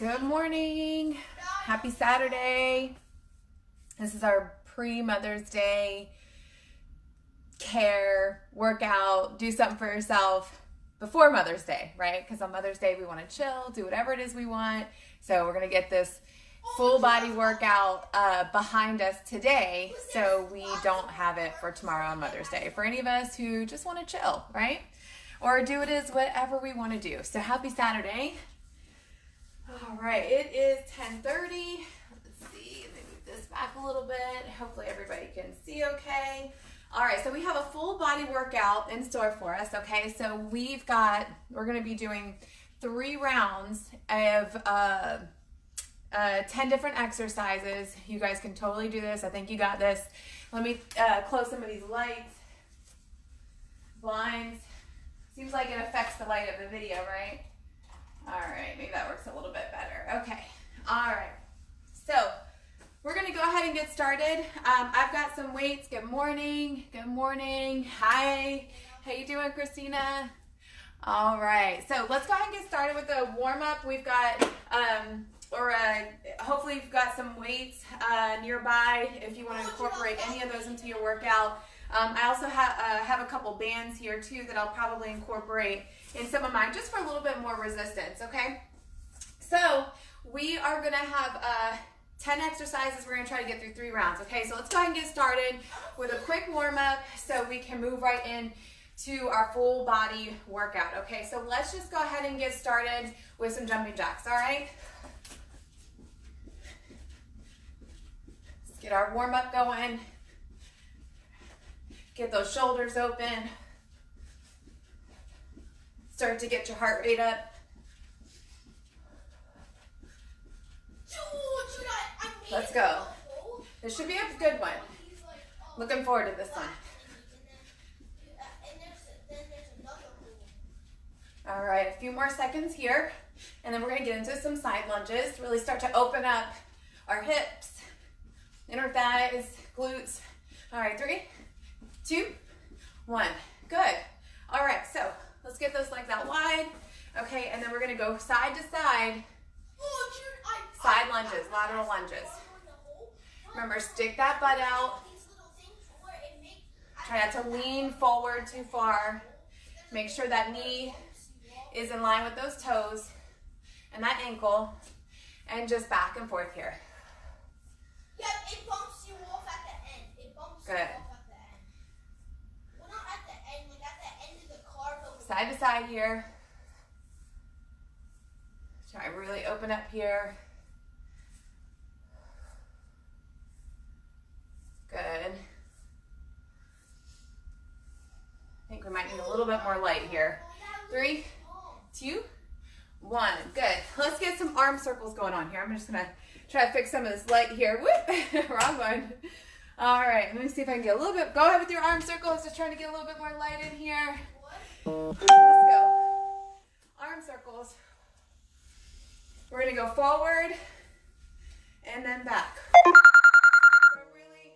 Good morning. Happy Saturday. This is our pre-Mother's Day care, workout, do something for yourself before Mother's Day, right? Because on Mother's Day, we want to chill, do whatever it is we want. So we're going to get this full body workout behind us today so we don't have it for tomorrow on Mother's Day. For any of us who just want to chill, right? Or do it as whatever we want to do. So happy Saturday. All right, it is 10:30. Let's see, let me move this back a little bit. Hopefully everybody can see okay. All right, so we have a full body workout in store for us, okay? So we're gonna be doing 3 rounds of 10 different exercises. You guys can totally do this. I think you got this. Let me close some of these lights, blinds. Seems like it affects the light of the video, right? All right, maybe that works a little bit better. Okay, all right. So we're gonna go ahead and get started. I've got some weights. Good morning. Good morning. Hi. How you doing, Christina? All right. So let's go ahead and get started with the warm up. We've got, hopefully you've got some weights nearby if you want to incorporate any of those into your workout. I also have a couple bands here too that I'll probably incorporate in some of mine just for a little bit more resistance, okay? So we are gonna have 10 exercises. We're gonna try to get through 3 rounds, okay? So let's go ahead and get started with a quick warm up so we can move right in to our full body workout, okay? So let's just go ahead and get started with some jumping jacks, all right? Let's get our warm up going. Get those shoulders open. Start to get your heart rate up. Let's go. This should be a good one. Looking forward to this one. All right, a few more seconds here, and then we're gonna get into some side lunges. Really start to open up our hips, inner thighs, glutes. All right, 3, 2, 1. Good. All right, so let's get those legs out wide. Okay, and then we're gonna go side to side. Side lunges, lateral lunges. Remember, stick that butt out. Try not to lean forward too far. Make sure that knee is in line with those toes and that ankle, and just back and forth here. Yeah, it bumps you off at the end. It bumps Good. You off at the end. Well, not at the end, like at the end of the car. Side to side here. Try to really open up here. Good. I think we might need a little bit more light here. 3, 2, 1. Good. Let's get some arm circles going on here. I'm just gonna try to fix some of this light here. Whoop! Wrong one. All right, let me see if I can get a little bit. Go ahead with your arm circles. Just trying to get a little bit more light in here. Let's go. Arm circles. We're gonna go forward and then back. So really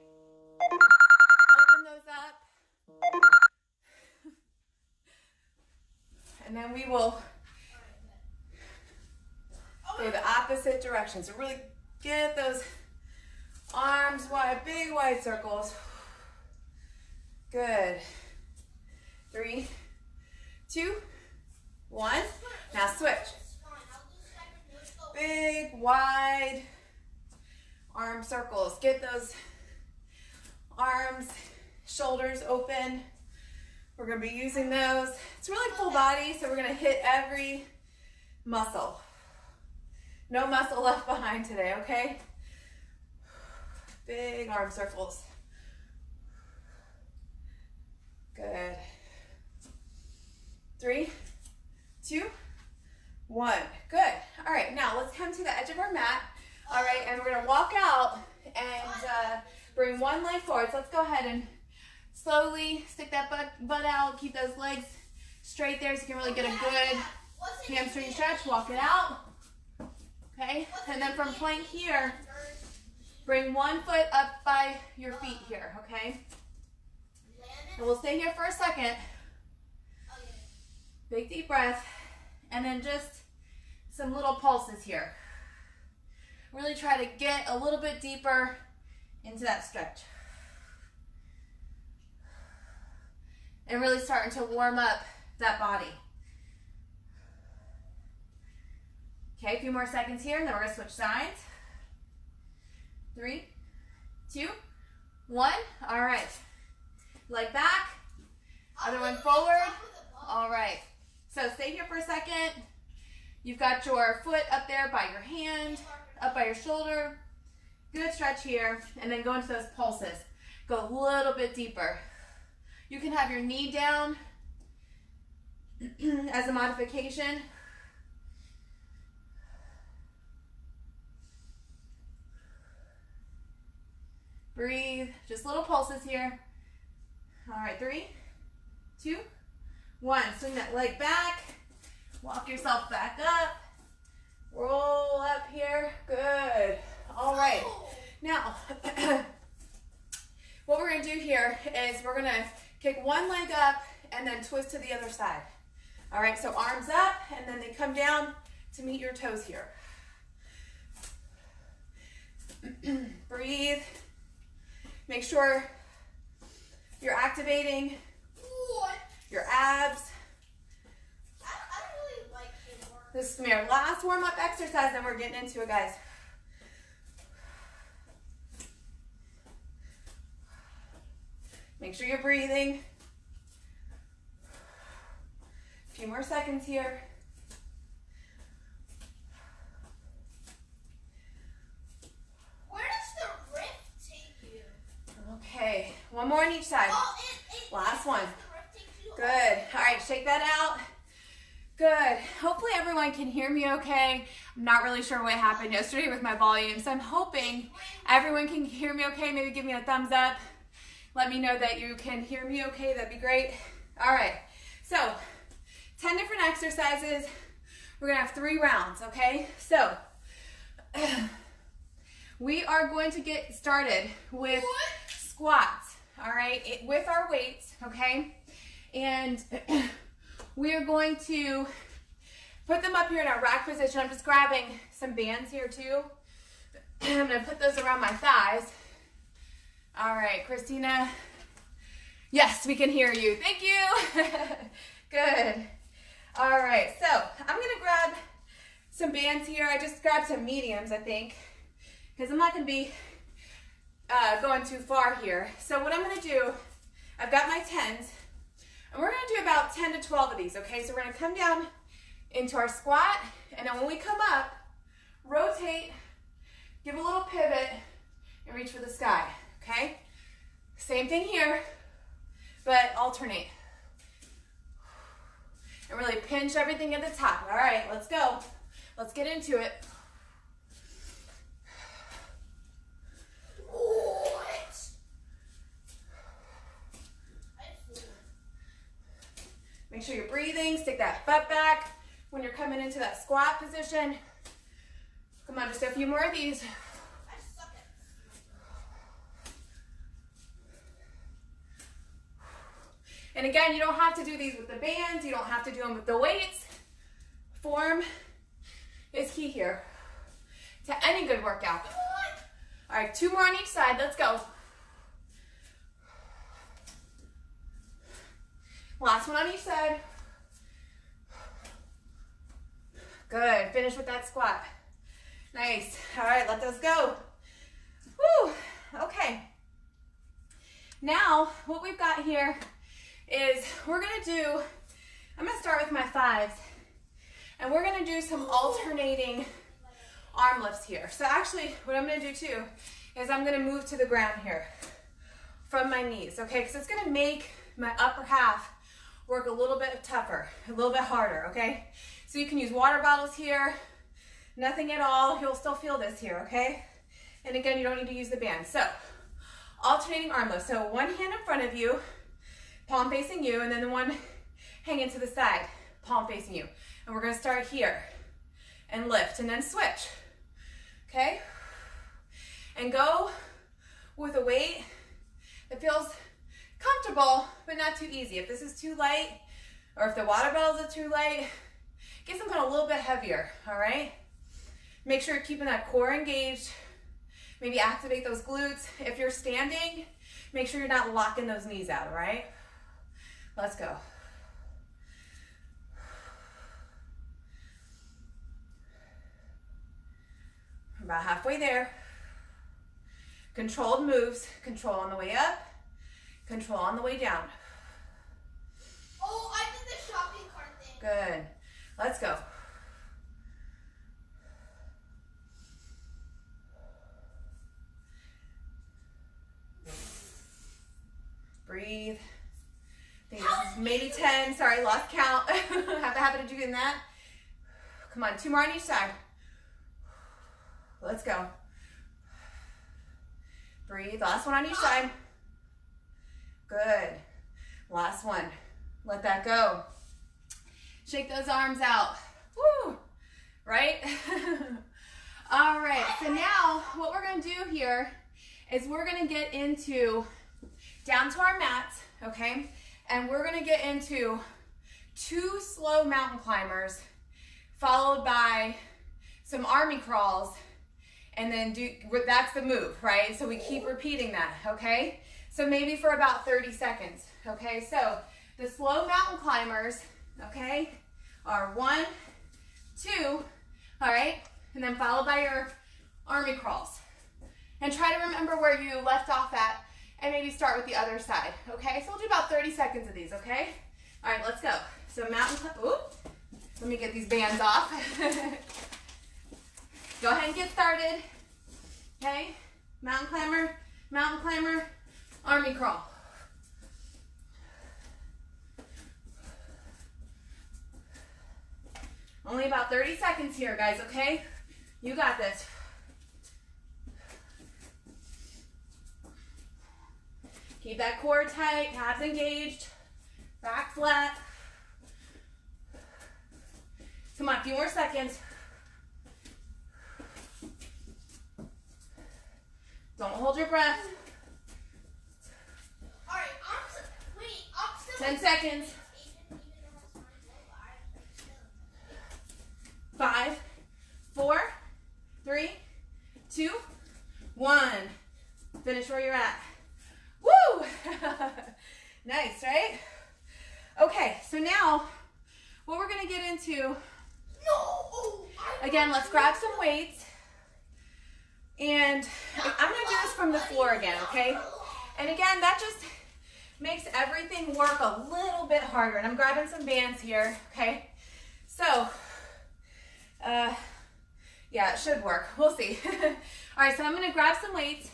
open those up. And then we will go the opposite direction. So really get those arms wide, big wide circles. Good. 3, 2, 1. Now switch. Big, wide arm circles. Get those arms, shoulders open. We're gonna be using those. It's really full body, so we're gonna hit every muscle. No muscle left behind today, okay? Big arm circles. Good. 3, 2, 1. Good. All right, now let's come to the edge of our mat. All right, and we're gonna walk out and bring one leg forward. So let's go ahead and slowly stick that butt out. Keep those legs straight there so you can really get a good hamstring stretch. Walk it out. Okay, and then from plank here, bring one foot up by your feet here, okay? And we'll stay here for a second. Big deep breath. And then just some little pulses here. Really try to get a little bit deeper into that stretch. And really starting to warm up that body. Okay, a few more seconds here, and then we're gonna switch sides. 3, 2, 1. All right. Leg back. Other one forward. All right. So stay here for a second. You've got your foot up there by your hand, up by your shoulder. Good stretch here. And then go into those pulses. Go a little bit deeper. You can have your knee down as a modification. Breathe. Just little pulses here. All right, 3, 2, 1. Swing that leg back. Walk yourself back up. Roll up here. Good. All right. Now, what we're going to do here is we're going to kick one leg up and then twist to the other side. All right, so arms up and then they come down to meet your toes here. Breathe. Make sure you're activating your abs. I don't really like it more. This is going to be our last warm-up exercise, then we're getting into it, guys. Make sure you're breathing. A few more seconds here. Where does the rift take you? Okay, one more on each side. Oh, Last one. the rift takes you. Good. All right, shake that out. Good. Hopefully everyone can hear me okay. I'm not really sure what happened yesterday with my volume, so I'm hoping everyone can hear me okay. Maybe give me a thumbs up. Let me know that you can hear me okay. That'd be great. All right. So 10 different exercises. We're going to have 3 rounds, okay? So we are going to get started with squats, all right, with our weights, okay? And we are going to put them up here in our rack position. I'm just grabbing some bands here too. I'm going to put those around my thighs. All right, Christina. Yes, we can hear you. Thank you. Good. All right, so I'm going to grab some bands here. I just grabbed some mediums, I think, because I'm not going to be going too far here. So what I'm going to do, I've got my 10s, and we're going to do about 10 to 12 of these, okay? So we're going to come down into our squat, and then when we come up, rotate, give a little pivot, and reach for the sky, okay? Same thing here, but alternate. And really pinch everything at the top. All right, let's go. Let's get into it. What? Make sure you're breathing. Stick that butt back when you're coming into that squat position. Come on, just a few more of these. I suck at And again, you don't have to do these with the bands. You don't have to do them with the weights. Form is key here to any good workout. All right, 2 more on each side. Let's go. Last one on each side. Good. Finish with that squat. Nice. All right, let those go. Woo. Okay. Now, what we've got here is we're going to do, I'm going to start with my 5s, and we're going to do some alternating arm lifts here. So actually, what I'm going to do too is I'm going to move to the ground here from my knees, okay? Because it's going to make my upper half work a little bit tougher, a little bit harder, okay? So you can use water bottles here, nothing at all. You'll still feel this here, okay? And again, you don't need to use the band. So alternating arm lifts. So one hand in front of you, palm facing you, and then the one hanging to the side, palm facing you. And we're going to start here and lift and then switch, okay? And go with a weight that feels comfortable but not too easy. If this is too light or if the water bottles are too light, get something a little bit heavier, all right? Make sure you're keeping that core engaged. Maybe activate those glutes. If you're standing, make sure you're not locking those knees out, all right? Let's go. About halfway there. Controlled moves. Control on the way up. Control on the way down. Oh, I did the shopping cart thing. Good. Let's go. Breathe. I think this is maybe 10. Sorry, lost count. Have the habit of doing that. Come on, 2 more on each side. Let's go. Breathe. Last one on each side. Good. Last one. Let that go. Shake those arms out. Woo! Right? All right. So now what we're going to do here is we're going to get into down to our mats, okay? And we're going to get into 2 slow mountain climbers followed by some army crawls, and then that's the move, right? So we keep repeating that, okay? So maybe for about 30 seconds, okay? So the slow mountain climbers, okay, are 1, 2, all right? And then followed by your army crawls. And try to remember where you left off at and maybe start with the other side, okay? So we'll do about 30 seconds of these, okay? All right, let's go. So mountain climb, let me get these bands off. Go ahead and get started, okay? Mountain climber, army crawl. Only about 30 seconds here, guys, okay? You got this. Keep that core tight, abs engaged, back flat. Come on, a few more seconds. Don't hold your breath. All right, I'm still 10 seconds. 5, 4, 3, 2, 1. Finish where you're at. Woo! Nice, right? Okay, so now what we're gonna get into, again, let's grab some weights. And I'm gonna do this from the floor again, okay? And again, that just makes everything work a little bit harder. And I'm grabbing some bands here, okay? So, yeah, it should work. We'll see. All right, so I'm gonna grab some weights.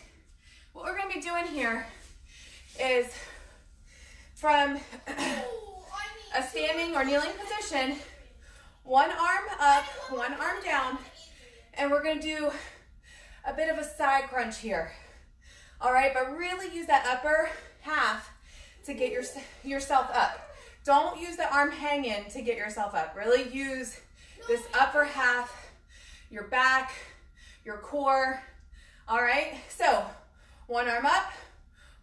What we're gonna be doing here is from a standing or kneeling position, 1 arm up, 1 arm down, and we're gonna do a bit of a side crunch here. All right, but really use that upper half to get yourself up. Don't use the arm hanging to get yourself up. Really use this upper half, your back, your core. All right, so 1 arm up,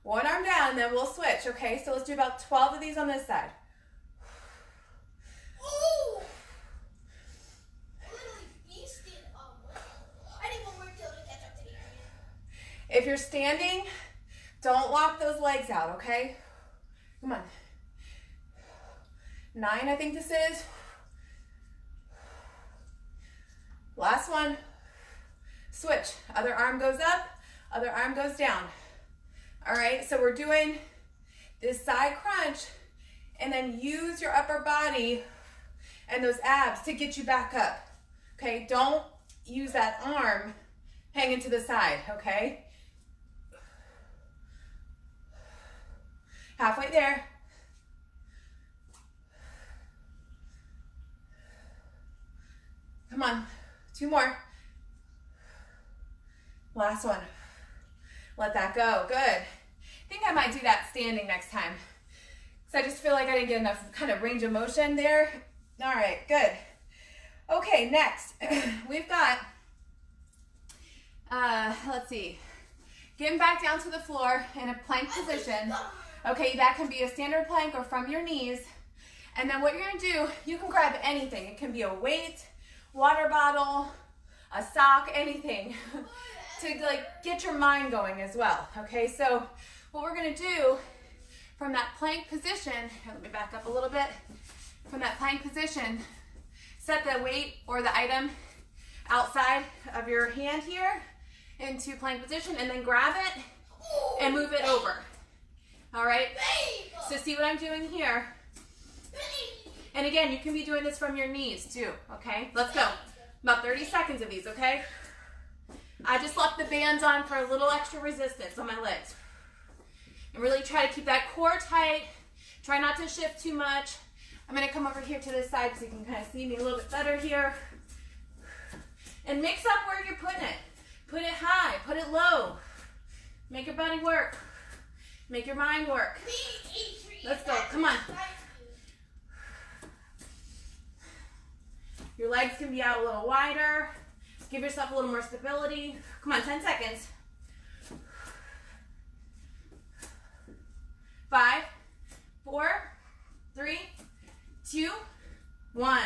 1 arm down, then we'll switch, okay? So let's do about 12 of these on this side. Ooh! Literally beasted. I need 1 more kill to catch up to Adrian. If you're standing, don't lock those legs out, okay? Come on. 9, I think this is. Last one. Switch. Other arm goes up, other arm goes down. All right, so we're doing this side crunch, and then use your upper body and those abs to get you back up. Okay, don't use that arm hanging to the side, okay? Halfway there. Come on, 2 more. Last one. Let that go, good. I think I might do that standing next time. So I just feel like I didn't get enough kind of range of motion there. All right, good. Okay, next, we've got, let's see, getting back down to the floor in a plank position. Okay, that can be a standard plank or from your knees. And then what you're gonna do, you can grab anything. It can be a weight, water bottle, a sock, anything to like get your mind going as well. Okay, so what we're gonna do from that plank position, here, let me back up a little bit. From that plank position, set the weight or the item outside of your hand here into plank position, and then grab it and move it over. All right, so see what I'm doing here. And again, you can be doing this from your knees too, okay? Let's go. About 30 seconds of these, okay? I just left the bands on for a little extra resistance on my legs. And really try to keep that core tight. Try not to shift too much. I'm gonna come over here to this side so you can kind of see me a little bit better here. And mix up where you're putting it. Put it high, put it low. Make your body work. Make your mind work. Let's go, come on. Your legs can be out a little wider. Give yourself a little more stability. Come on, 10 seconds. 5, 4, 3, 2, 1.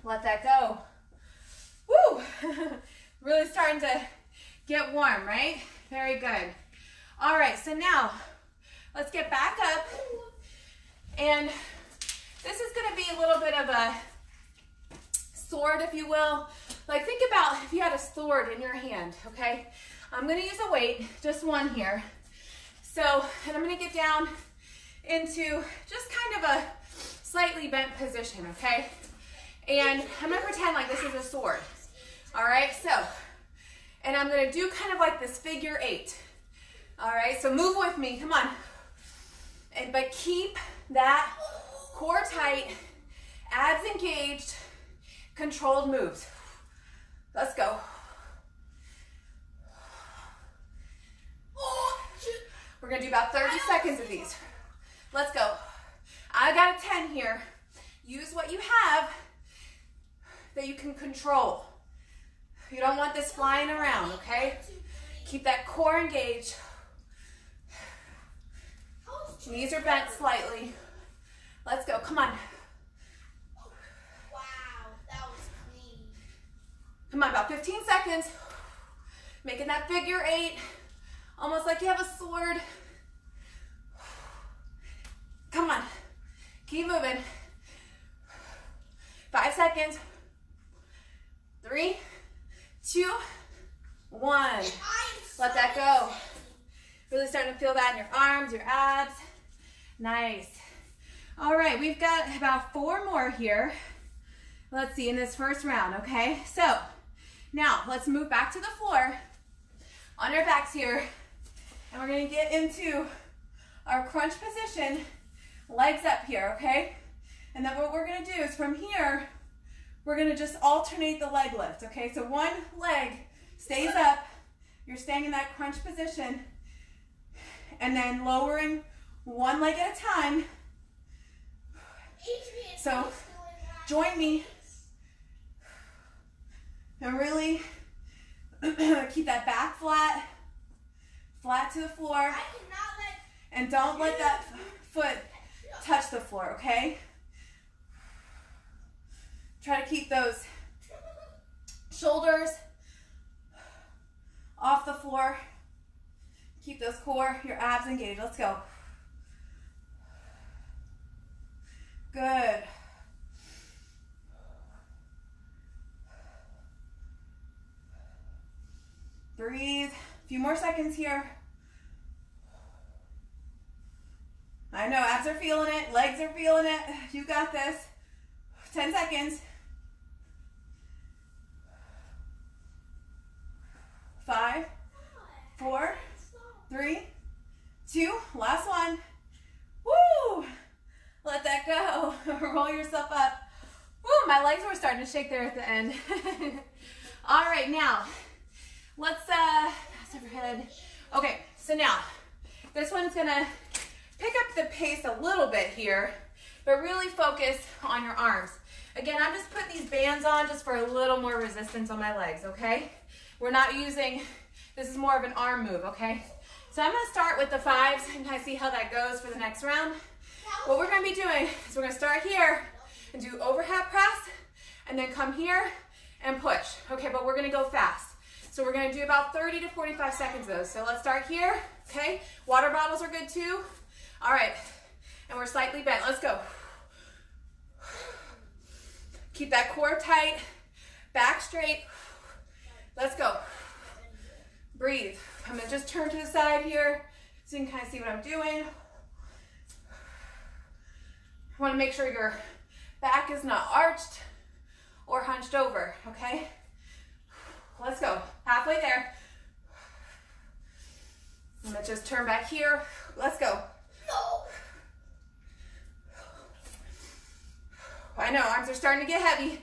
Let that go. Woo! Really starting to get warm, right? Very good. All right, so now let's get back up. And this is gonna be a little bit of a sword, if you will. Like, think about if you had a sword in your hand, okay? I'm gonna use a weight, just one here. So, and I'm gonna get down into just kind of a slightly bent position, okay? And I'm gonna pretend like this is a sword. All right, so, and I'm gonna do kind of like this figure 8. All right, so move with me, come on. But keep that core tight, abs engaged, controlled moves. Let's go. We're gonna do about 30 seconds of these. Let's go. I got a 10 here. Use what you have that you can control. You don't want this flying around, okay? Keep that core engaged. Knees are bent slightly. Let's go, come on. Wow, that was clean. Come on, about 15 seconds. Making that figure 8, almost like you have a sword. Come on, keep moving. 5 seconds. 3, 2, 1. Let that go. Really starting to feel that in your arms, your abs. Nice. All right, we've got about 4 more here. Let's see, in this first round, okay? So, now let's move back to the floor on our backs here. And we're gonna get into our crunch position, legs up here, okay? And then what we're gonna do is from here, we're gonna just alternate the leg lift, okay? So one leg stays up, you're staying in that crunch position, and then lowering one leg at a time. So join me and really keep that back flat, flat to the floor, and don't let that foot touch the floor, okay? Try to keep those shoulders off the floor. Keep those core, your abs engaged. Let's go. Good. Breathe. A few more seconds here. I know, abs are feeling it, legs are feeling it. You got this. 10 seconds. 5, 4, 3, 2, last one. Woo! Let that go. Roll yourself up. Woo, my legs were starting to shake there at the end. All right, now, let's pass overhead. Okay, so now, this one's gonna pick up the pace a little bit here, but really focus on your arms. Again, I'm just putting these bands on just for a little more resistance on my legs, okay? We're not using, this is more of an arm move, okay? So I'm gonna start with the 5s and kind of see how that goes for the next round. What we're gonna be doing is we're gonna start here and do overhead press, and then come here and push. Okay, but we're gonna go fast. So we're gonna do about 30 to 45 seconds of those. So let's start here, okay? Water bottles are good too. All right, and we're slightly bent. Let's go. Keep that core tight, back straight. Let's go. Breathe. I'm gonna just turn to the side here so you can kind of see what I'm doing. I wanna make sure your back is not arched or hunched over, okay? Let's go. Halfway there. I'm gonna just turn back here. Let's go. No. I know, arms are starting to get heavy.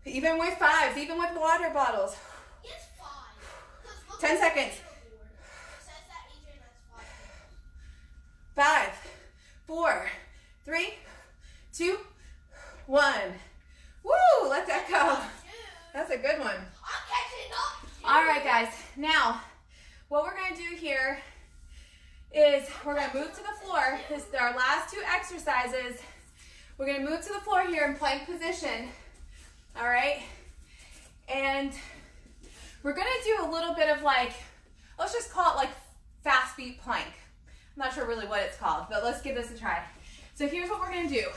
Even with fives, even with water bottles. It's 5. 10 seconds. It says that Adrian has 5. 5, 4, 3, 2, 1. Woo, let that go. That's a good one. I'm catching up. All right, guys. Now, what we're going to do here is we're going to move to the floor. This is our last 2 exercises. We're going to move to the floor here in plank position. All right? And we're going to do a little bit of like, let's just call it like fast feet plank. I'm not sure really what it's called, but let's give this a try. So here's what we're going to do.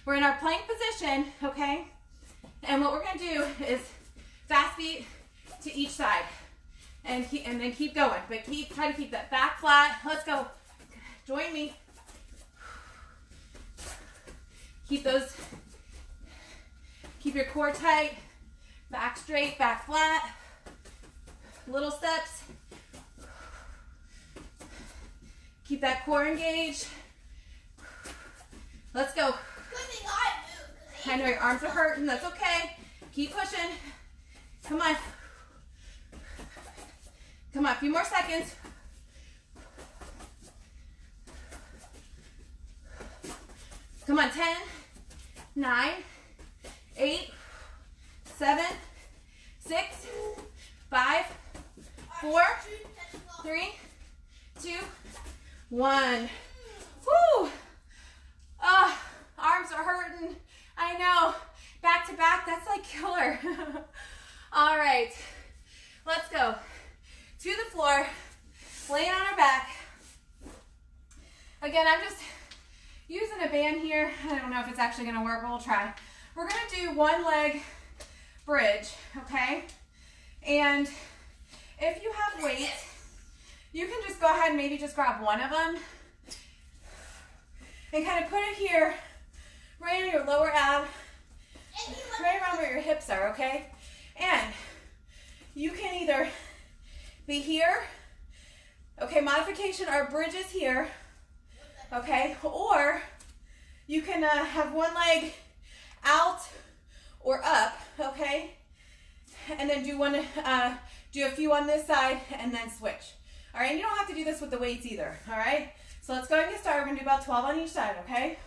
We're in our plank position, okay? And what we're going to do is fast feet to each side. And then keep going. But try to keep that back flat. Let's go. Join me. Keep your core tight. Back straight, back flat. Little steps. Keep that core engaged. Let's go. I know your arms are hurting. That's okay. Keep pushing. Come on. Come on, a few more seconds. Come on, 10, 9, 8, 7, 6, 5, 4, 3, 2, 1. Woo! Arms are hurting. I know. Back to back, that's like killer. All right, let's go. To the floor, laying on our back. Again, I'm just using a band here. I don't know if it's actually gonna work, but we'll try. We're gonna do 1 leg bridge, okay? And if you have weights, you can just go ahead and maybe just grab one of them and kind of put it here, right in your lower ab, right around where your hips are, okay? And you can either be here, okay, modification, our bridge is here, okay, or you can have 1 leg out or up, okay, and then do a few on this side and then switch. All right, and you don't have to do this with the weights either, all right? So let's go ahead and get started. We're gonna do about 12 on each side, okay?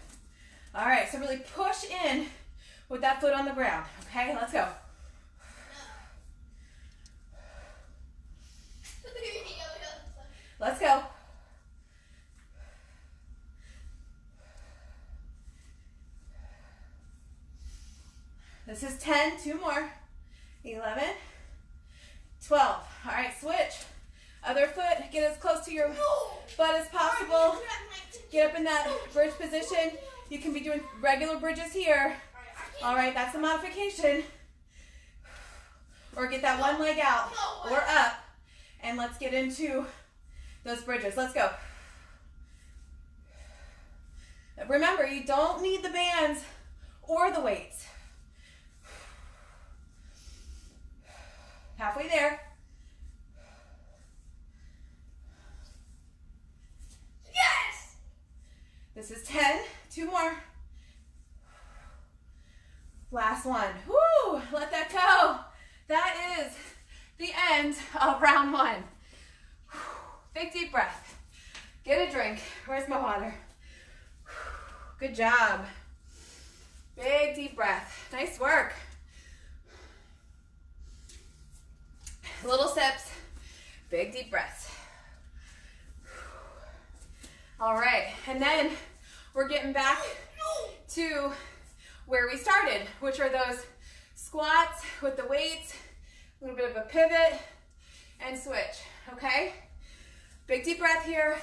All right, so really push in with that foot on the ground, okay? Let's go. Let's go. This is 10, 2 more. 11, 12. All right, switch. Other foot, get as close to your butt as possible. Get up in that bridge position. You can be doing regular bridges here. All right, that's the modification. Or get that 1 leg out or up. And let's get into those bridges. Let's go. Remember, you don't need the bands or the weights. Halfway there. Yes! This is 10. 2 more. Last one. Woo! Let that go. That is the end of round 1. Big deep breath. Get a drink. Where's my water? Good job. Big deep breath. Nice work. Little sips. Big deep breaths. All right, and then we're getting back to where we started, which are those squats with the weights, a little bit of a pivot, and switch, okay? Big deep breath here.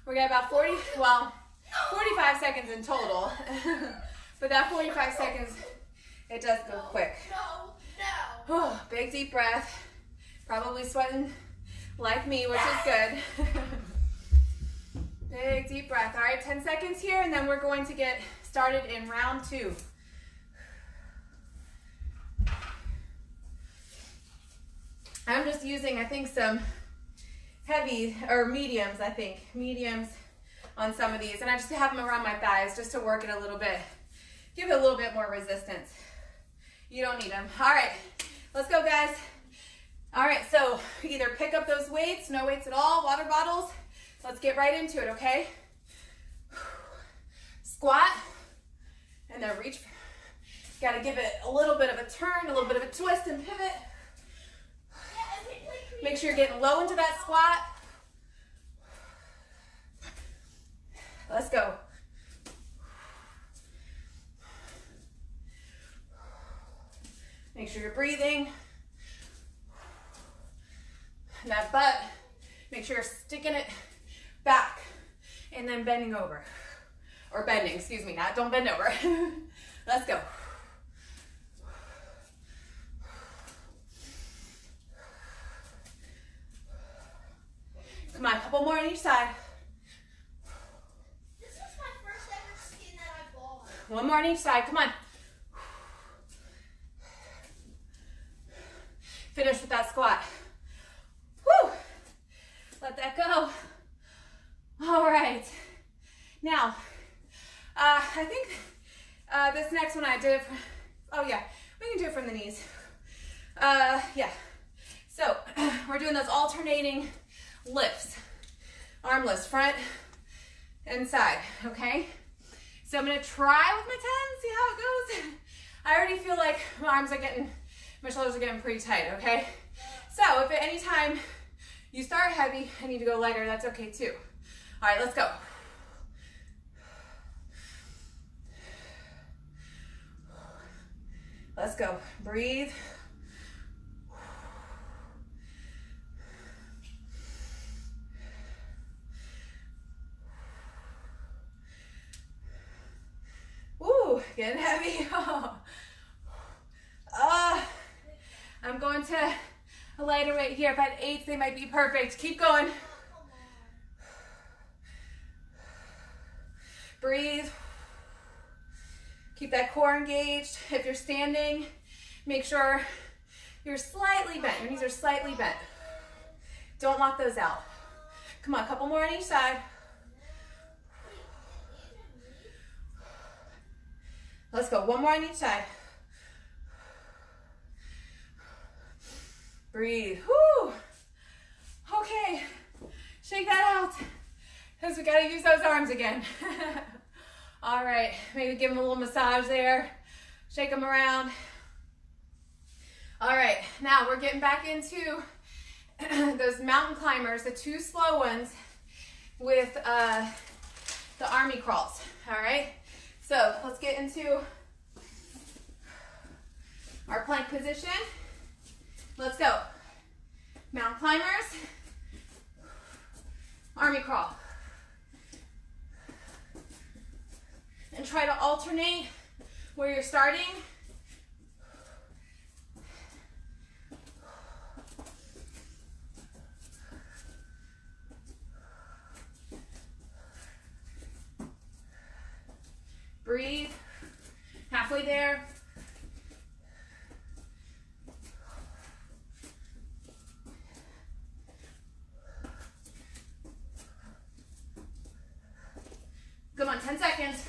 We're gonna about 45 seconds in total. But that 45 seconds, it does go quick. Oh, big deep breath. Probably sweating like me, which is good. Big deep breath. All right, 10 seconds here, and then we're going to get started in round 2. I'm just using, I think, some heavy, or mediums, mediums on some of these. And I just have them around my thighs just to work it a little bit, give it a little bit more resistance. You don't need them. All right, let's go, guys. All right, so either pick up those weights, no weights at all, water bottles. Let's get right into it, okay? Squat, and then reach. Got to give it a little bit of a turn, a little bit of a twist and pivot. Make sure you're getting low into that squat. Let's go. Make sure you're breathing. And that butt, make sure you're sticking it back and then bending over. Or bending, excuse me, don't bend over. Let's go. Come on, a couple more on each side. This was my first ever skin that I bought. One more on each side, come on. Finish with that squat. Woo! Let that go. All right. Now, I think this next one I did, oh yeah, we can do it from the knees. Yeah. So, we're doing those alternating lifts. Arm lifts, front and side, okay? So I'm gonna try with my 10, see how it goes. I already feel like my shoulders are getting pretty tight, okay? So if at any time you start heavy and need to go lighter, that's okay too. All right, let's go. Let's go, breathe. Ooh, getting heavy. I'm going to a lighter weight here. If I had 8s, they might be perfect. Keep going. Breathe. Keep that core engaged. If you're standing, make sure you're slightly bent. Your knees are slightly bent. Don't lock those out. Come on, a couple more on each side. Let's go, one more on each side. Breathe, whoo. Okay, shake that out, because we gotta use those arms again. All right, maybe give them a little massage there. Shake them around. All right, now we're getting back into those mountain climbers, the 2 slow ones with the army crawls, all right? So let's get into our plank position. Let's go. Mountain climbers, army crawl. And try to alternate where you're starting. Breathe. Halfway there. Come on, 10 seconds.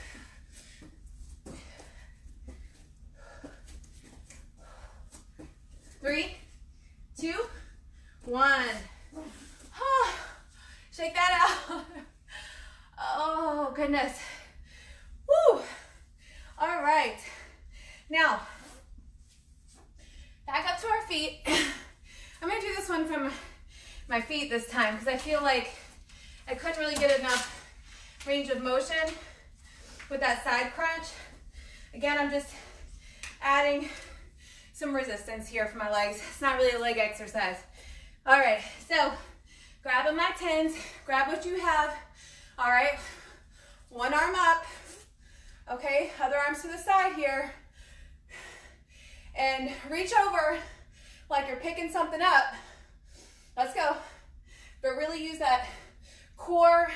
Three, 2, 1. Oh, shake that out. Oh, goodness. Woo. All right. Now, back up to our feet. I'm going to do this one from my feet this time because I feel like I couldn't really get enough range of motion with that side crunch. Again, I'm just adding some resistance here for my legs. It's not really a leg exercise. All right, so grabbing my tens, grab what you have. All right, one arm up. Okay, other arms to the side here. And reach over like you're picking something up. Let's go. But really use that core,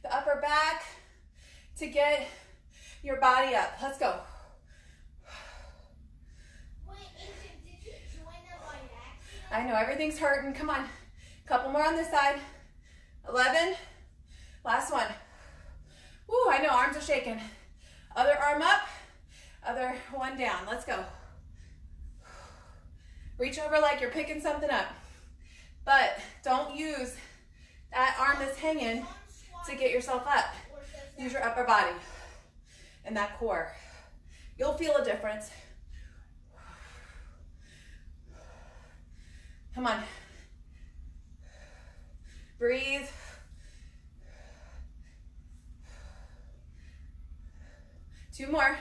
the upper back to get your body up. Let's go. Wait, Adrian, did you join them by accident? I know everything's hurting. Come on. Couple more on this side. 11. Last one. Woo, I know, arms are shaking. Other arm up, other one down. Let's go. Reach over like you're picking something up. But don't use that arm that's hanging to get yourself up. Use your upper body and that core. You'll feel a difference. Come on. Breathe. Two more.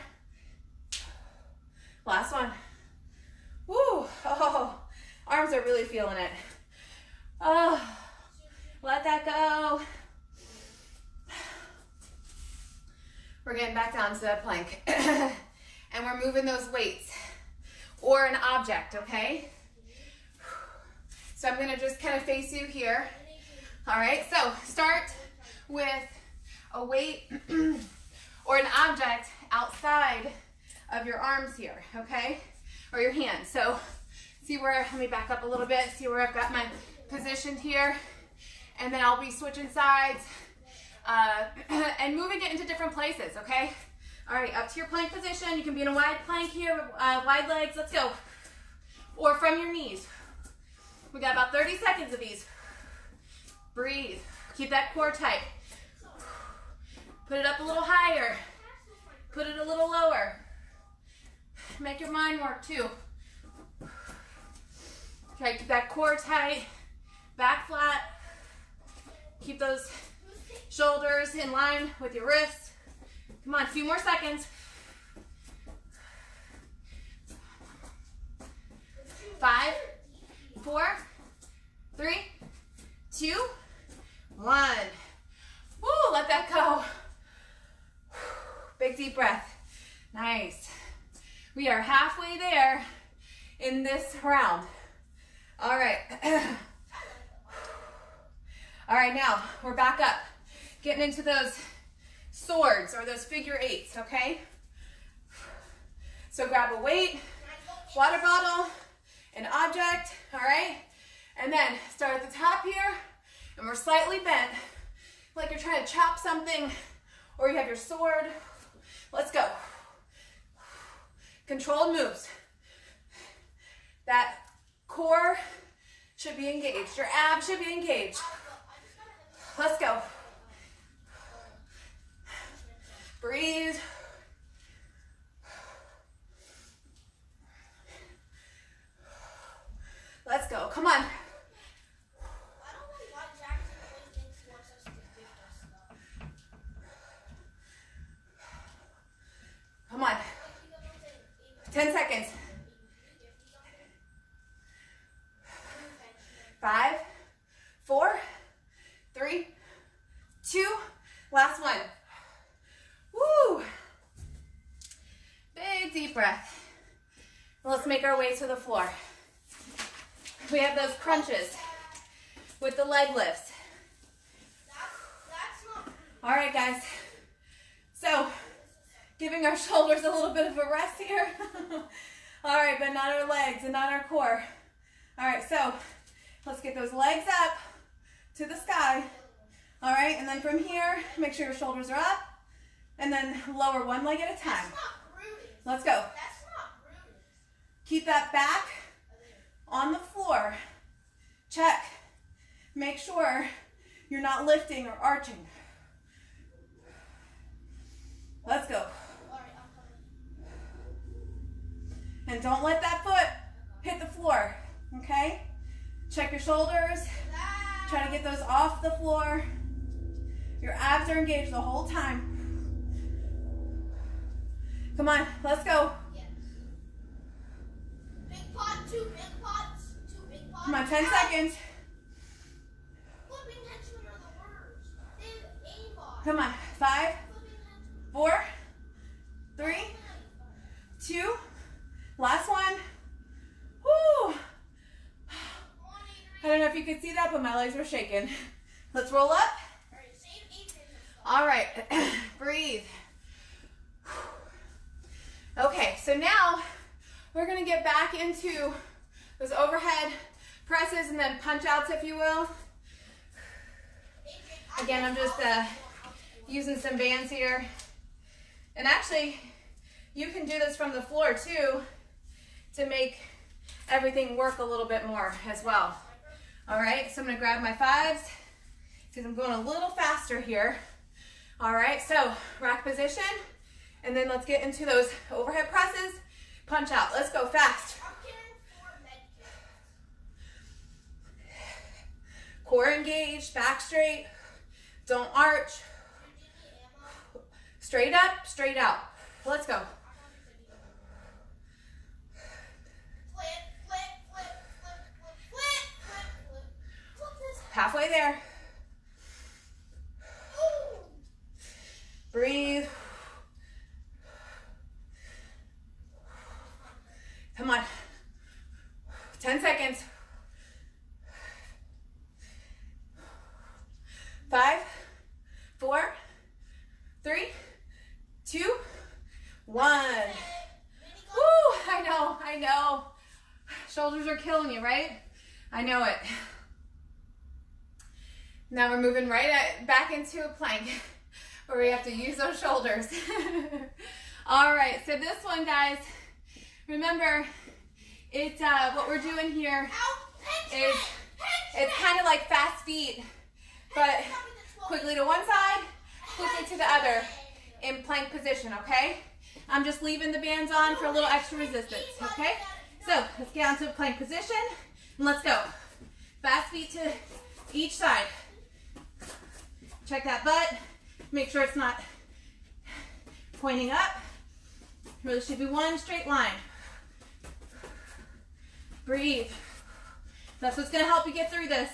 Last one. Woo. Oh, arms are really feeling it. Oh, let that go. We're getting back down to the plank. And we're moving those weights or an object, okay? So I'm gonna just kind of face you here. All right, so start with a weight or an object outside of your arms here, okay? Or your hands. So see where, let me back up a little bit, see where I've got my position here. And then I'll be switching sides and moving it into different places, okay? All right, up to your plank position. You can be in a wide plank here, wide legs, let's go. Or from your knees. We got about 30 seconds of these. Breathe, keep that core tight. Put it up a little higher. Put it a little lower. Make your mind work too. Try to keep that core tight, back flat. Keep those shoulders in line with your wrists. Come on, a few more seconds. 5, 4, 3, 2, 1. Woo, let that go. Big deep breath. Nice. We are halfway there in this round. All right. All right, now we're back up. Getting into those swords or those figure eights, okay? So grab a weight, water bottle, an object, all right? And then start at the top here, and we're slightly bent, like you're trying to chop something, or you have your sword. Let's go. Controlled moves. That core should be engaged. Your abs should be engaged. Let's go. Breathe. Let's go. Come on. I don't know why Jackson always thinks he wants us to gift us stuff. Come on. 10 seconds. 5, 4, 3, 2, last one. Woo! Big deep breath. Let's make our way to the floor. We have those crunches with the leg lifts. That's not. All right, guys. So, giving our shoulders a little bit of a rest here. All right, but not our legs and not our core. All right, so let's get those legs up to the sky. All right, and then from here, make sure your shoulders are up, and then lower one leg at a time. That's not Brutus. Let's go. That's not Brutus. Keep that back on the floor. Check. Make sure you're not lifting or arching. Let's go. Alright, I'm coming. And don't let that foot hit the floor, okay? Check your shoulders. Try to get those off the floor. Your abs are engaged the whole time. Come on, let's go. Yes. Big pot, 2 big pots, 2 big pots. Come on, 10 seconds. Flipping henchmen are the worst. They have aimbot. Come on, 5, Flipping henchmen. 4, 3, 2, last one. Woo! I don't know if you could see that, but my legs were shaking. Let's roll up. Alright, save Adrian. All right, breathe. Okay, so now we're gonna get back into those overhead presses and then punch outs, if you will. Again, I'm just using some bands here. And actually, you can do this from the floor too to make everything work a little bit more as well. All right, so I'm gonna grab my 5s because I'm going a little faster here. All right, so rack position, and then let's get into those overhead presses. Punch out, let's go fast. I'm carrying 4 med kits. Core engaged, back straight, don't arch. Do you need ammo? Straight up, straight out. Let's go. Flip, flip, flip, flip, flip, flip, flip, flip. Flip this. Halfway there. Ooh. Breathe. Come on. 10 seconds. 5, 4, 3, 2, 1. Woo! I know. Shoulders are killing you, right? I know it. Now we're moving back into a plank where we have to use those shoulders. All right, so this one, guys, remember, it's what we're doing here is it's kind of like fast feet, but quickly to one side, quickly to the other in plank position, okay? I'm just leaving the bands on for a little extra resistance, okay? So let's get onto plank position and let's go. Fast feet to each side. Check that butt. Make sure it's not pointing up. Really should be one straight line. Breathe. That's what's gonna help you get through this.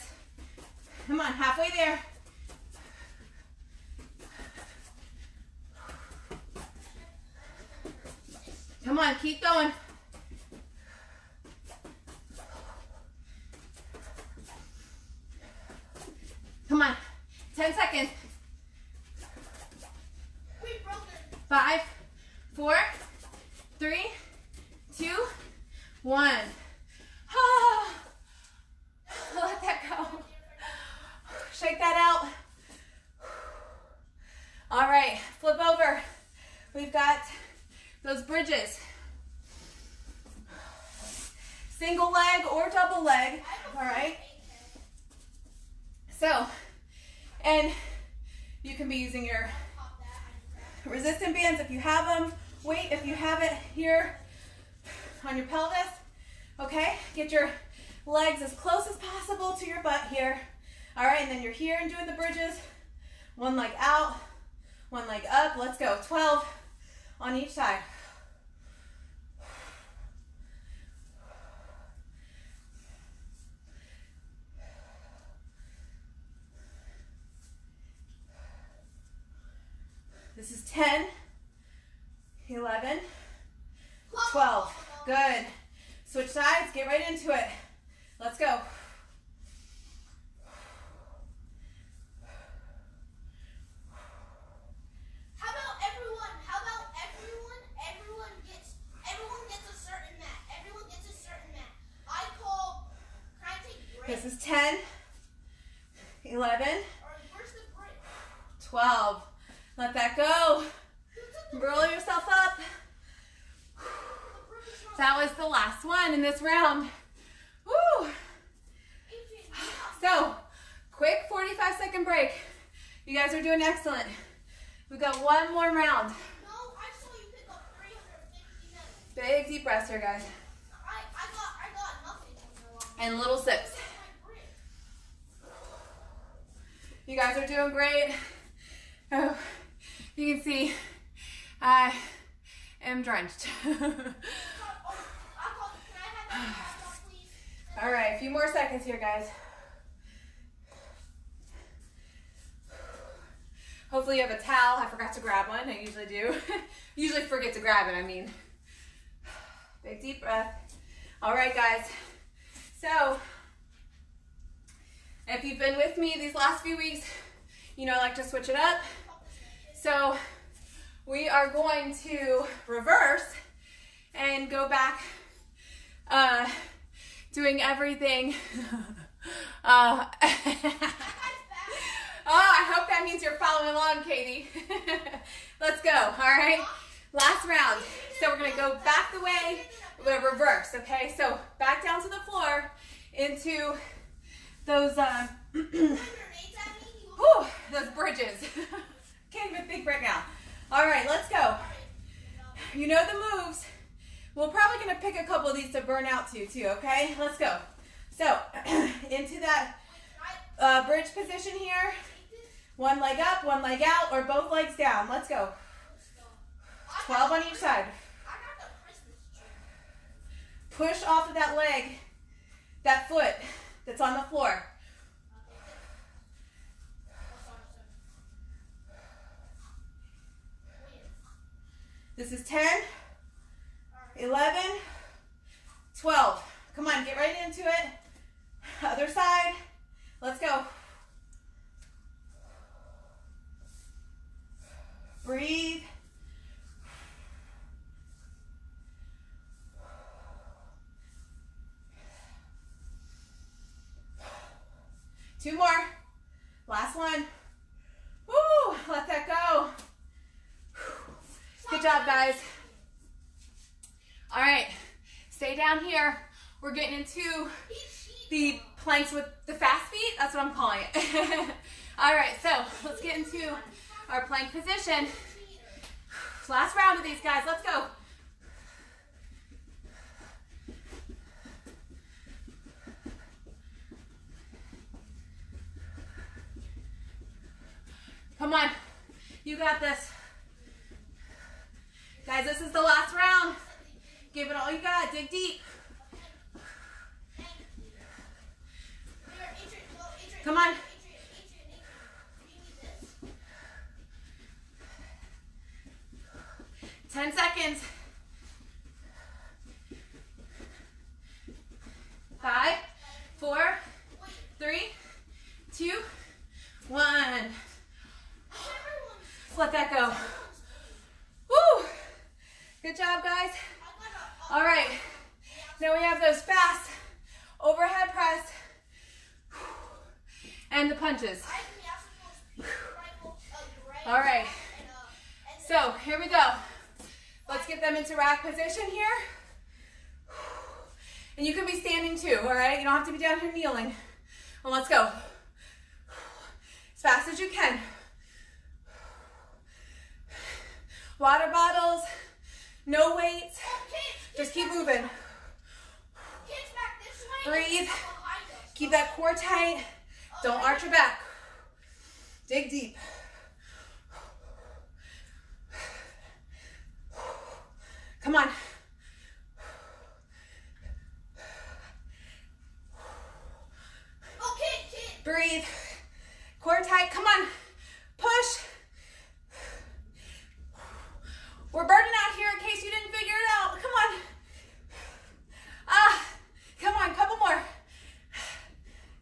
Come on, halfway there. Come on, keep going. Come on, 10 seconds. 5, 4, 3, 2, 1. Ah, let that go. Shake that out. All right, flip over. We've got those bridges. Single leg or double leg, all right? So, and you can be using your resistant bands if you have them. Weight if you have it here on your pelvis. Okay, get your legs as close as possible to your butt here. All right, and then you're here and doing the bridges. One leg out, one leg up. Let's go. 12 on each side. This is 10, 11, 12. Good. Switch sides, get right into it. Let's go. How about everyone gets a certain mat. Everyone gets a certain mat. Can I take breaks? This is 10, 11, Or where's the break? 12. Let that go. Roll yourself up. That was the last one in this round. Woo! So, quick 45-second break. You guys are doing excellent. We've got one more round. No, I saw you pick up 350 minutes. Big deep breaths here, guys. I got nothing. And little sips. You guys are doing great. Oh, you can see I am drenched. Can I have that stuff, please? All right, a few more seconds here, guys. Hopefully you have a towel. I forgot to grab one. I usually do. Usually forget to grab it, I mean. Big deep breath. All right, guys. So, if you've been with me these last few weeks, you know I like to switch it up. So, we are going to reverse and go back doing everything. Oh, I hope that means you're following along, Katie. Let's go, all right? Last round. So we're gonna go back the way, we're gonna reverse, okay? So back down to the floor into those, those bridges. Can't even think right now. All right, let's go. You know the moves. We're probably gonna pick a couple of these to burn out to too, okay? Let's go. So into that bridge position here. One leg up, one leg out, or both legs down. Let's go. 12 on each side. Push off of that leg, that foot that's on the floor. This is 10, 11, 12. Come on, get right into it. Other side. Let's go. Breathe. Two more. Last one. Woo, let that go. Good job, guys. All right, stay down here. We're getting into the planks with the fast feet. That's what I'm calling it. All right, so let's get into our plank position. Last round of these, guys. Let's go. Come on. You got this. Guys, this is the last round. Give it all you got. Dig deep. Come on. 10 seconds. 5, 4, 3, 2, 1. Let that go. Woo! Good job, guys. All right. Now we have those fast overhead press and the punches. All right. So here we go. Let's get them into rack position here. And you can be standing too, all right? You don't have to be down here kneeling. Well, let's go. As fast as you can. Water bottles, no weights. Just keep moving. Breathe. Keep that core tight. Don't arch your back. Dig deep. Come on. Breathe. Core tight. Come on. Push. We're burning out here in case you didn't figure it out. Come on. Come on. Couple more.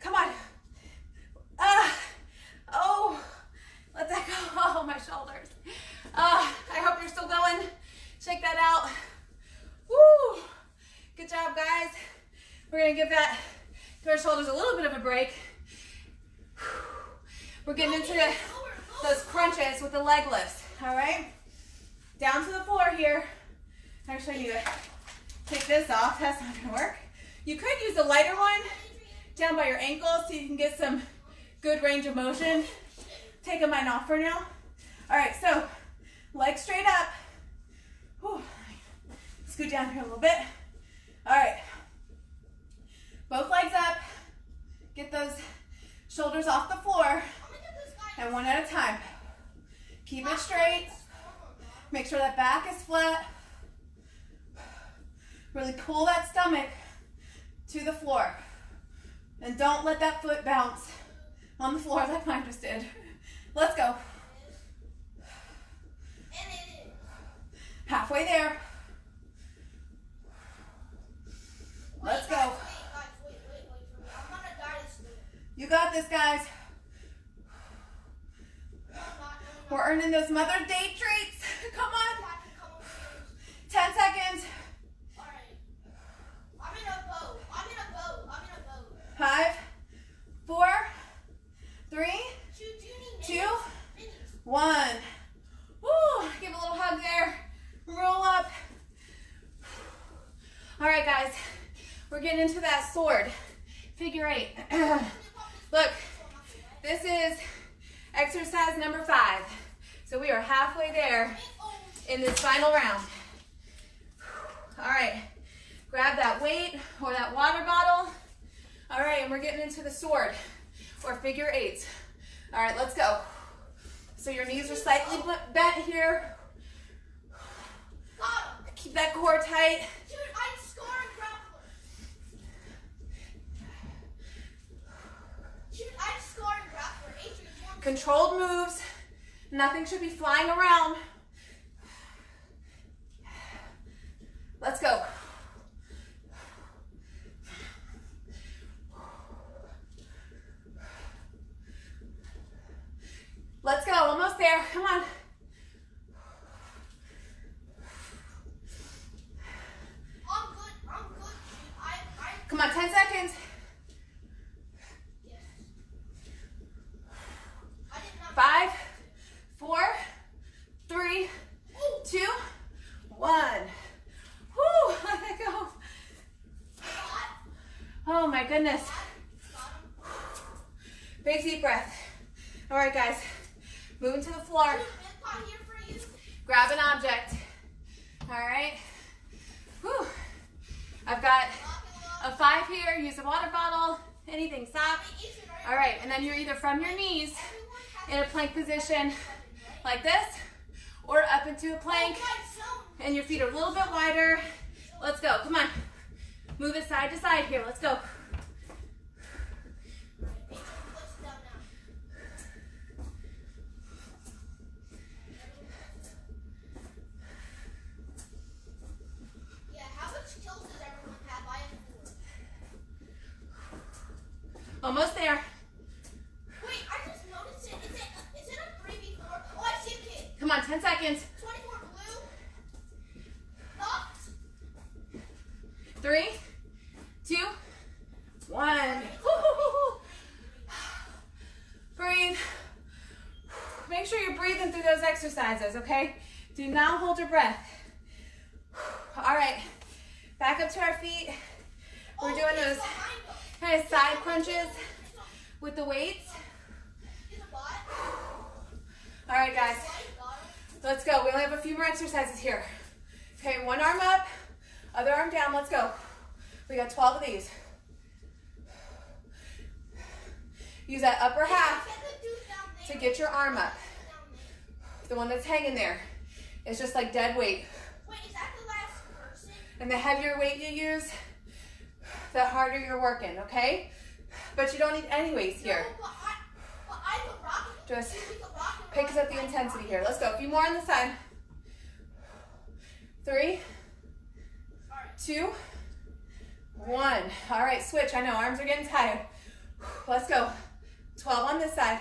Come on. Oh. Let that go. Oh, my shoulders. I hope you're still going. Shake that out. Woo. Good job, guys. We're going to give our shoulders a little bit of a break. We're getting into those crunches with the leg lifts, all right? Down to the floor here. Actually, I need to take this off. That's not gonna work. You could use a lighter one down by your ankles so you can get some good range of motion. Taking mine off for now. All right, so legs straight up. Whew. Scoot down here a little bit. All right. Both legs up. Get those shoulders off the floor. And one at a time. Keep it straight. Make sure that back is flat. Really pull that stomach to the floor. And don't let that foot bounce on the floor like mine just did. Let's go. Halfway there. Let's go. Wait. I'm gonna die this week. You got this, guys. We're earning those Mother's Day treats. Come on. 10 seconds. Alright. I'm in a boat. 5, 4, 3, Do you need 2, minis? 1. Woo! Give a little hug there. Roll up. All right, guys. We're getting into that sword. Figure 8. Look, this is exercise number 5. So we are halfway there in this final round. All right. Grab that weight or that water bottle. All right, and we're getting into the sword or figure 8. All right, let's go. So your knees are slightly bent here. Keep that core tight. Dude, I'm scoring grappler. Adrian, Controlled moves. Nothing should be flying around. Let's go. Let's go, almost there, come on. I'm good. Come on, 10 seconds. Yes. 5, 4, 3, 2, 1. Whew, let it go. Oh my goodness. Big deep breath. All right, guys. Moving to the floor. Grab an object. All right. Whew. I've got a 5 here. Use a water bottle. Anything soft. All right. And then you're either from your knees in a plank position like this or up into a plank and your feet are a little bit wider. Let's go. Come on. Move it side to side here. Let's go. Almost there. Wait, I just noticed it. Is it a 3v4? Oh, I see a kid. Come on, 10 seconds. 24 blue. Knocked. 3, 2, 1. Breathe. Make sure you're breathing through those exercises, okay? Do not hold your breath. All right, back up to our feet. We're doing those kind of side crunches with the weights. All right, guys, let's go. We only have a few more exercises here. Okay, one arm up, other arm down. Let's go. We got 12 of these. Use that upper half to get your arm up. The one that's hanging there. It's just like dead weight. Wait, is that the last person? And the heavier weight you use, the harder you're working, okay? But you don't need any weights here. No, but I could rock it. Just We could rock it, picks up the intensity here. Let's go. A few more on the side. 3, 2, 1. All right, switch. I know, arms are getting tired. Let's go. 12 on this side.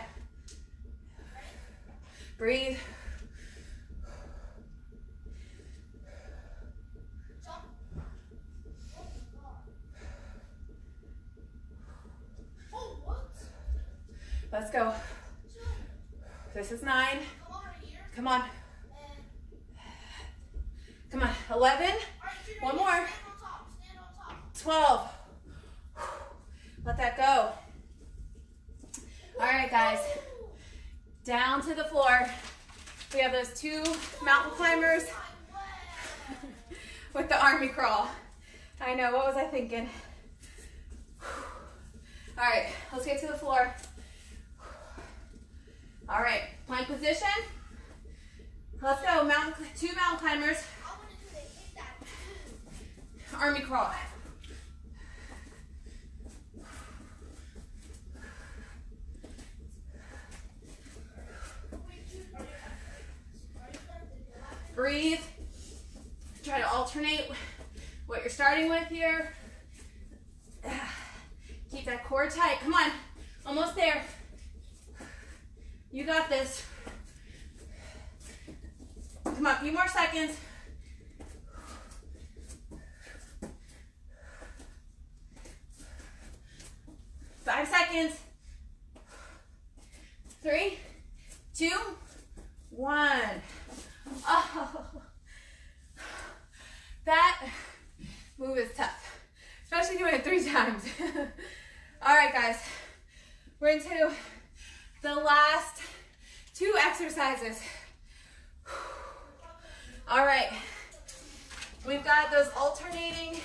Breathe. Jump. Oh, what? Let's go. This is 9. Come over here. Come on. And, Come on. 11. all right, Junior, One you more. Stand on top. Stand on top. 12. Let that go. All right, guys. Down to the floor. We have those 2 mountain climbers with the army crawl. I know, what was I thinking? All right, let's get to the floor. All right, plank position. Let's go, 2 mountain climbers. I want to do the hit that. army crawl. Breathe. Try to alternate what you're starting with here. Keep that core tight. Come on. Almost there. You got this. Come on, a few more seconds. 5 seconds. 3, 2, 1. Oh, that move is tough, especially doing it 3 times. All right, guys, we're into the last 2 exercises. All right, we've got those alternating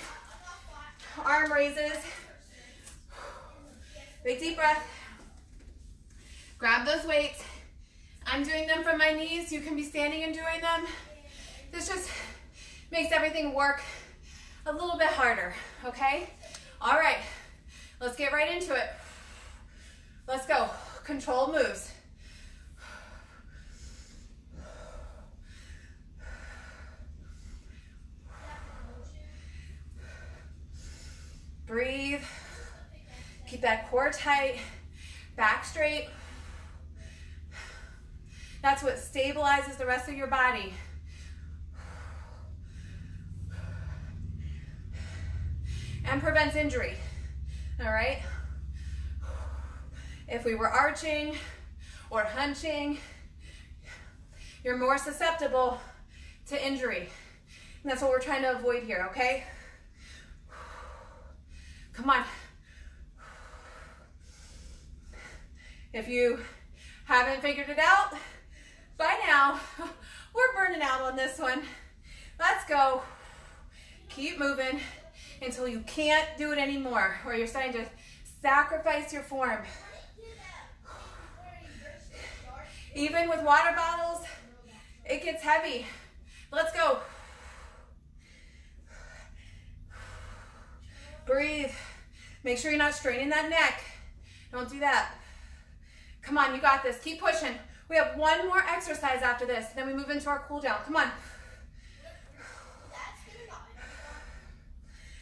arm raises. Big deep breath. Grab those weights. I'm doing them from my knees. You can be standing and doing them. This just makes everything work a little bit harder, okay? All right, let's get right into it. Let's go. Controlled moves. Breathe. Keep that core tight, back straight. That's what stabilizes the rest of your body. And prevents injury, all right? If we were arching or hunching, you're more susceptible to injury. And that's what we're trying to avoid here, okay? Come on. If you haven't figured it out by now, we're burning out on this one. Let's go. Keep moving until you can't do it anymore, or you're starting to sacrifice your form. Even with water bottles, it gets heavy. Let's go. Breathe. Make sure you're not straining that neck. Don't do that. Come on, you got this. Keep pushing. We have 1 more exercise after this. Then we move into our cool down. Come on.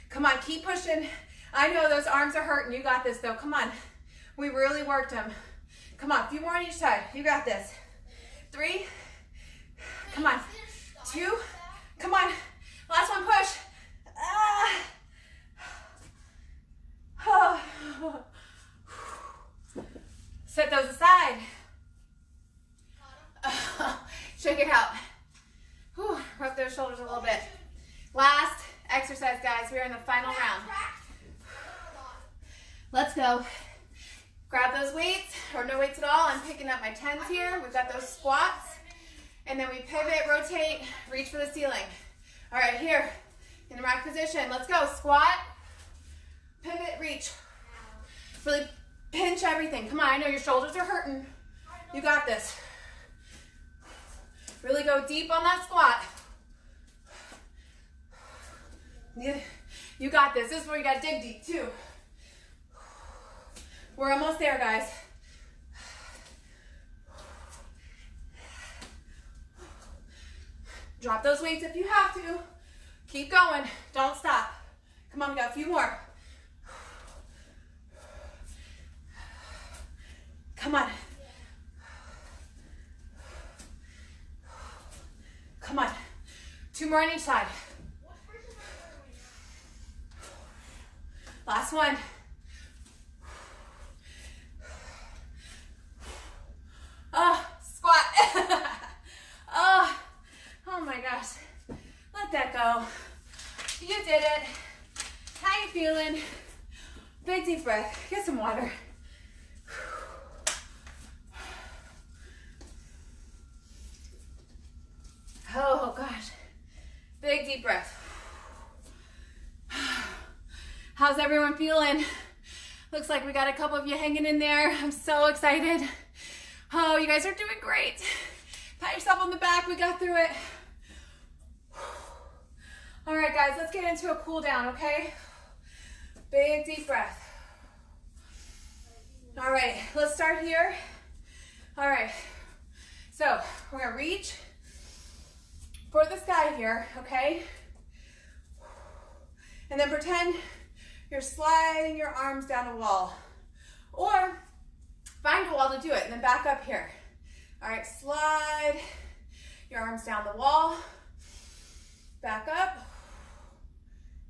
Come on, keep pushing. I know those arms are hurting. You got this though. Come on. We really worked them. Come on, a few more on each side. You got this. 3. Come on. 2. Come on. Last one, push. Oh. Set those aside. Shake it out. Whew, rub those shoulders a little bit. Last exercise, guys. We are in the final round. Let's go. Grab those weights, or no weights at all. I'm picking up my 10s here. We've got those squats. And then we pivot, rotate, reach for the ceiling. All right, here, in the rack position. Let's go. Squat, pivot, reach. Really pinch everything. Come on, I know your shoulders are hurting. You got this. Really go deep on that squat. You got this. This is where you got to dig deep too. We're almost there, guys. Drop those weights if you have to. Keep going. Don't stop. Come on, we got a few more. Come on. Come on. 2 more on each side. Last one. Oh, squat. Oh my gosh. Let that go. You did it. How you feeling? Big deep breath. Get some water. Oh gosh. Big deep breath. How's everyone feeling? Looks like we got a couple of you hanging in there. I'm so excited. Oh, you guys are doing great. Pat yourself on the back. We got through it. All right, guys, let's get into a cool down, okay? Big deep breath. All right, let's start here. All right, so we're gonna reach for the sky here, okay? And then pretend you're sliding your arms down a wall. Or find a wall to do it, and then back up here. All right, slide your arms down the wall. Back up.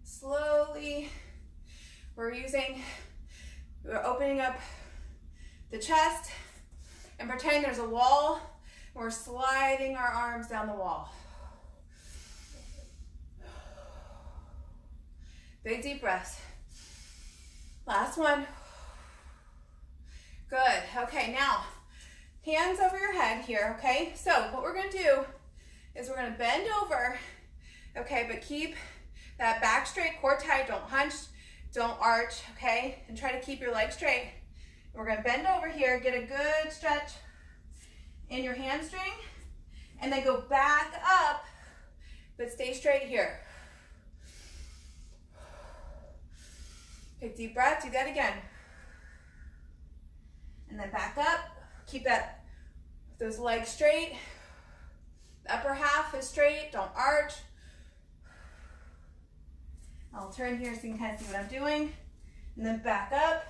Slowly. We're opening up the chest, and pretend there's a wall. We're sliding our arms down the wall. Big deep breaths. Last one. Good. Okay, now hands over your head here, okay? So what we're gonna do is we're gonna bend over, okay, but keep that back straight, core tight, don't hunch, don't arch, okay? And try to keep your legs straight. We're gonna bend over here, get a good stretch in your hamstring, and then go back up, but stay straight here. Take a deep breath, do that again. And then back up, keep those legs straight. The upper half is straight, don't arch. I'll turn here so you can kind of see what I'm doing. And then back up.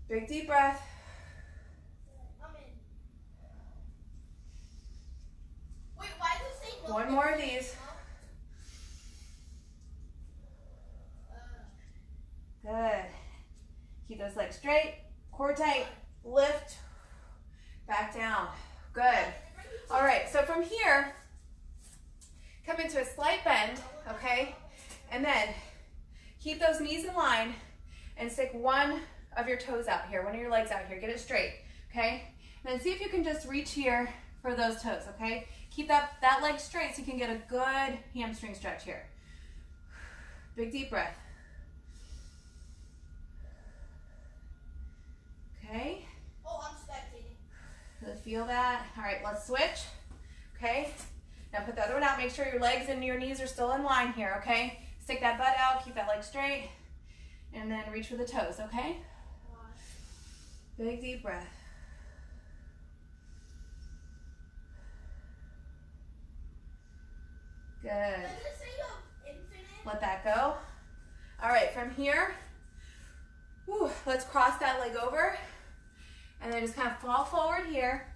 Big deep breath. Wait, why do you say no? One more of these. Good. Keep those legs straight, core tight, lift, back down. Good. All right, so from here, come into a slight bend, okay? And then keep those knees in line and stick one of your toes out here, one of your legs out here. Get it straight, okay? And then see if you can just reach here for those toes, okay? Keep that leg straight so you can get a good hamstring stretch here. Big deep breath. Okay. Oh, I'm spectating. So feel that. All right, let's switch. Okay. Now put the other one out. Make sure your legs and your knees are still in line here, okay? Stick that butt out, keep that leg straight, and then reach for the toes, okay? Big deep breath. Good. Does it say you have infinite? Let that go. All right, from here, let's cross that leg over, and then just kind of fall forward here.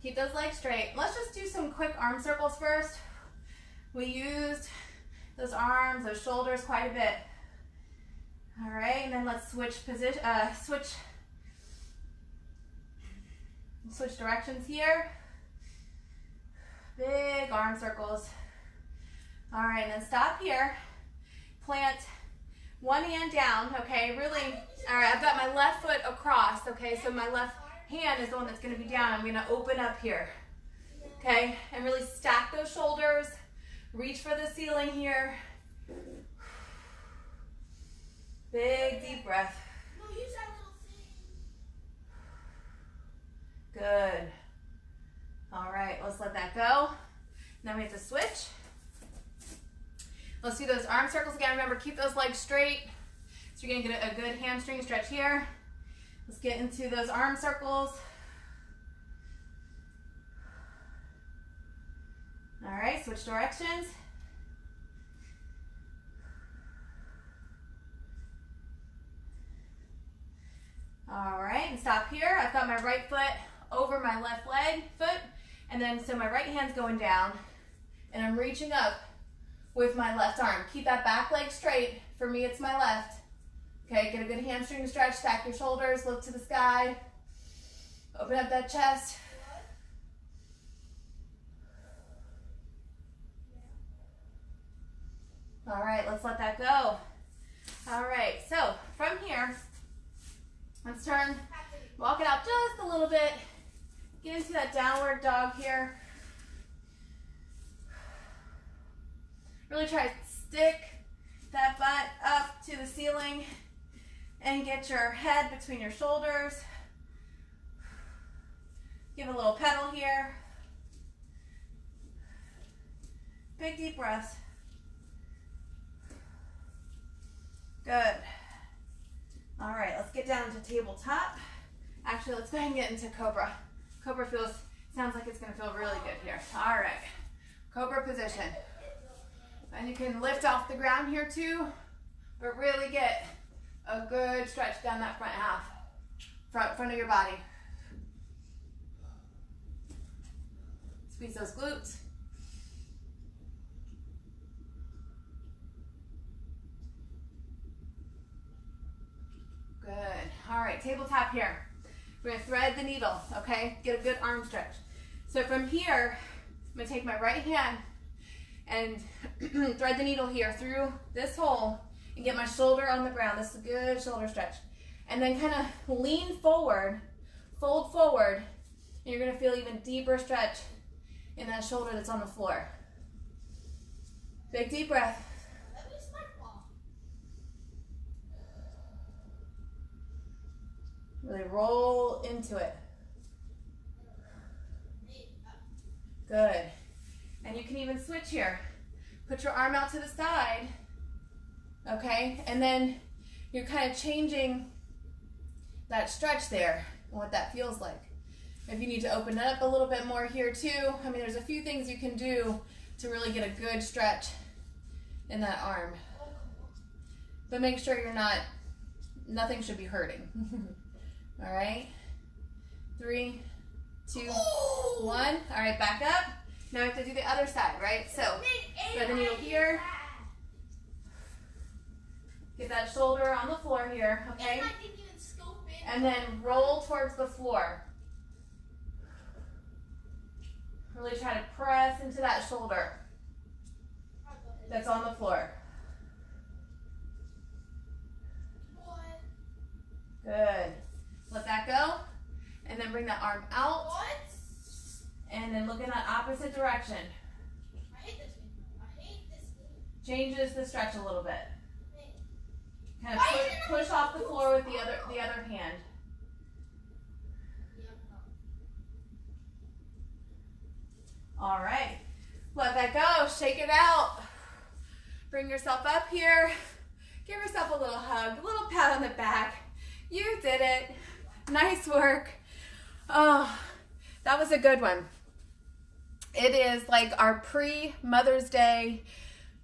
Keep those legs straight. Let's just do some quick arm circles first. We used those arms, those shoulders quite a bit. All right, and then let's switch position, switch directions here. Big arm circles. All right, and then stop here. Plant one hand down, okay, really. All right, I've got my left foot across, okay, so my left hand is the one that's gonna be down. I'm gonna open up here, okay, and really stack those shoulders. Reach for the ceiling here. Big deep breath. No, use that little thing. Good. All right, let's let that go. Now we have to switch. Let's do those arm circles again. Remember, keep those legs straight. So you're gonna get a good hamstring stretch here. Let's get into those arm circles. All right, switch directions. All right, and stop here. I've got my right foot over my left foot, and then so my right hand's going down, and I'm reaching up with my left arm. Keep that back leg straight. For me, it's my left. Okay, get a good hamstring stretch, stack your shoulders, look to the sky, open up that chest. All right, let's let that go. All right, so from here, let's turn, walk it out just a little bit, get into that downward dog here. Really try to stick that butt up to the ceiling and get your head between your shoulders. Give a little pedal here. Big deep breaths. Good. All right, let's get down to tabletop. Actually, let's go ahead and get into Cobra. Cobra sounds like it's gonna feel really good here. All right, Cobra position. And you can lift off the ground here too, but really get a good stretch down that front half, front of your body. Squeeze those glutes. Good. All right, tabletop here. We're gonna thread the needle, okay? Get a good arm stretch. So from here, I'm gonna take my right hand and thread the needle here through this hole and get my shoulder on the ground. This is a good shoulder stretch. And then kind of lean forward, fold forward, and you're gonna feel even deeper stretch in that shoulder that's on the floor. Big deep breath. Really roll into it. Good. And you can even switch here. Put your arm out to the side, okay? And then you're kind of changing that stretch there and what that feels like. If you need to open it up a little bit more here too, I mean, there's a few things you can do to really get a good stretch in that arm. But make sure nothing should be hurting. All right, 3, 2, 1. All right, back up. Now we have to do the other side, right? So, thread the needle here. Get that shoulder on the floor here, okay? And then roll towards the floor. Really try to press into that shoulder that's on the floor. Good. Let that go. And then bring that arm out. And then look in that opposite direction. I hate this game. I hate this game. Changes the stretch a little bit. Kind of push off the floor with the other hand. All right. Let that go. Shake it out. Bring yourself up here. Give yourself a little hug, a little pat on the back. You did it. Nice work. Oh, that was a good one. It is like our pre-Mother's Day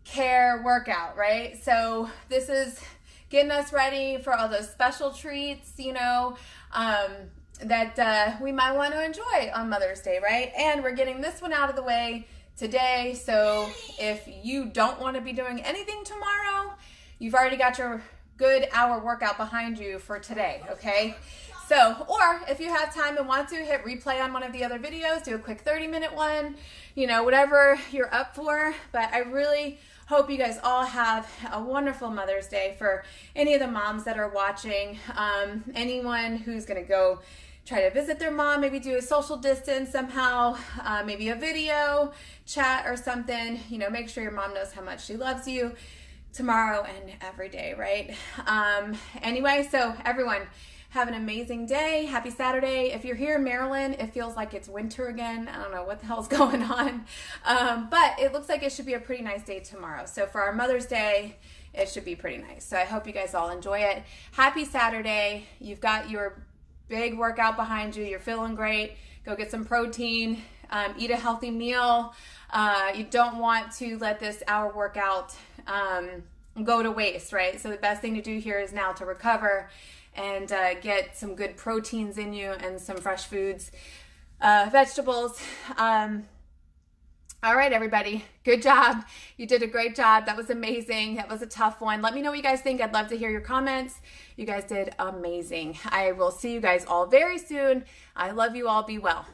care workout, right? So this is getting us ready for all those special treats, you know, that we might want to enjoy on Mother's Day, right? And we're getting this one out of the way today. So if you don't want to be doing anything tomorrow, you've already got your good hour workout behind you for today, okay? So, or if you have time and want to, hit replay on one of the other videos, do a quick 30-minute one, you know, whatever you're up for. But I really hope you guys all have a wonderful Mother's Day. For any of the moms that are watching, anyone who's gonna go try to visit their mom, maybe do a social distance somehow, maybe a video chat or something, you know, make sure your mom knows how much she loves you tomorrow and every day, right? Anyway, so everyone, have an amazing day. Happy Saturday. If you're here in Maryland, it feels like it's winter again. I don't know what the hell's going on. But it looks like it should be a pretty nice day tomorrow. So for our Mother's Day, it should be pretty nice. So I hope you guys all enjoy it. Happy Saturday. You've got your big workout behind you. You're feeling great. Go get some protein. Eat a healthy meal. You don't want to let this hour workout go to waste, right? So the best thing to do here is now to recover and get some good proteins in you and some fresh foods, vegetables. All right, everybody, good job. You did a great job. That was amazing. That was a tough one. Let me know what you guys think. I'd love to hear your comments. You guys did amazing. I will see you guys all very soon. I love you all. Be well.